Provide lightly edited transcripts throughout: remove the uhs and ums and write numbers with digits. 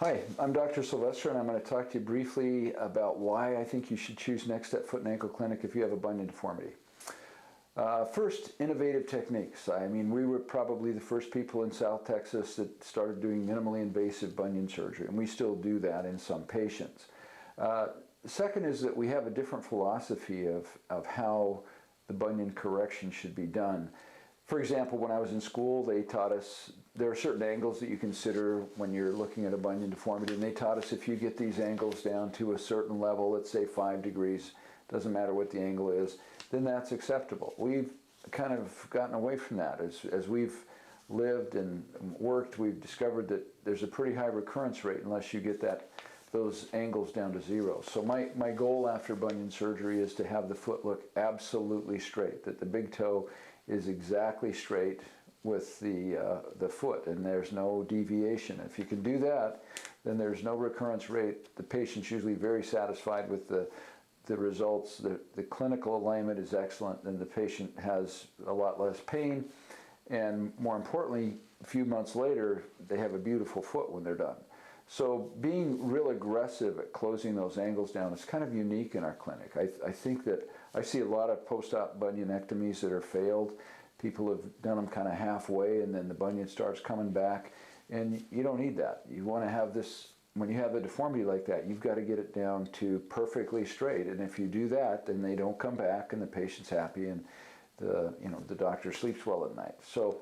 Hi, I'm Dr. Sylvester, and I'm going to talk to you briefly about why I think you should choose Next Step Foot and Ankle Clinic if you have a bunion deformity. First, innovative techniques. I mean, we were probably the first people in South Texas that started doing minimally invasive bunion surgery, and we still do that in some patients. Second is that we have a different philosophy of how the bunion correction should be done. For example, when I was in school, they taught us there are certain angles that you consider when you're looking at a bunion deformity, and they taught us if you get these angles down to a certain level, let's say 5 degrees, doesn't matter what the angle is, then that's acceptable. We've kind of gotten away from that. As we've lived and worked, we've discovered that there's a pretty high recurrence rate unless you get those angles down to zero. So my goal after bunion surgery is to have the foot look absolutely straight, that the big toe is exactly straight with the foot, and there's no deviation. If you can do that, then there's no recurrence rate. The patient's usually very satisfied with the results. The clinical alignment is excellent, and the patient has a lot less pain, and more importantly, a few months later, they have a beautiful foot when they're done. So being real aggressive at closing those angles down is kind of unique in our clinic. I think that I see a lot of post-op bunionectomies that are failed. People have done them kind of halfway, and then the bunion starts coming back, and you don't need that. You want to have this, when you have a deformity like that, you've got to get it down to perfectly straight, and if you do that, then they don't come back, and the patient's happy, and the doctor sleeps well at night. So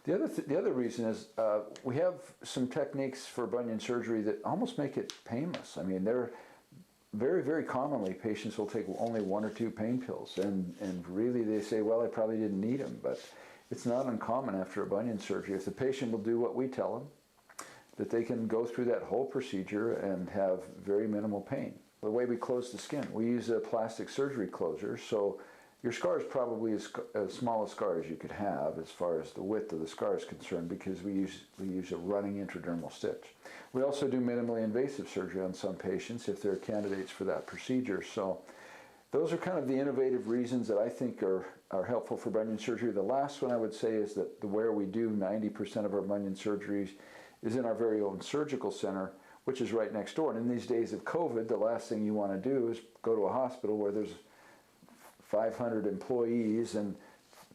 the other reason is we have some techniques for bunion surgery that almost make it painless. I mean, they're very, very commonly patients will take only 1 or 2 pain pills, and really they say, well, I probably didn't need them, but it's not uncommon after a bunion surgery. If the patient will do what we tell them, that they can go through that whole procedure and have very minimal pain. The way we close the skin, we use a plastic surgery closure, so your scar is probably as small a scar as you could have as far as the width of the scar is concerned, because we use a running intradermal stitch. We also do minimally invasive surgery on some patients if they're candidates for that procedure. So those are kind of the innovative reasons that I think are helpful for bunion surgery. The last one I would say is that where we do 90% of our bunion surgeries is in our very own surgical center, which is right next door. And in these days of COVID, the last thing you want to do is go to a hospital where there's 500 employees and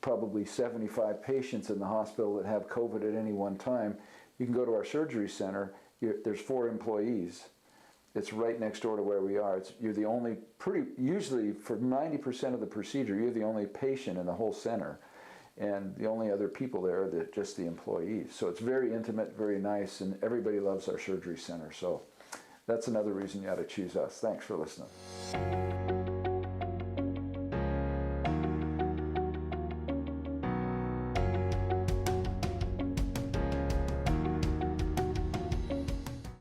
probably 75 patients in the hospital that have COVID at any one time. You can go to our surgery center, there's 4 employees. It's right next door to where we are. You're the only, usually for 90% of the procedure, you're the only patient in the whole center. And the only other people there are just the employees. So it's very intimate, very nice, and everybody loves our surgery center. So that's another reason you ought to choose us. Thanks for listening.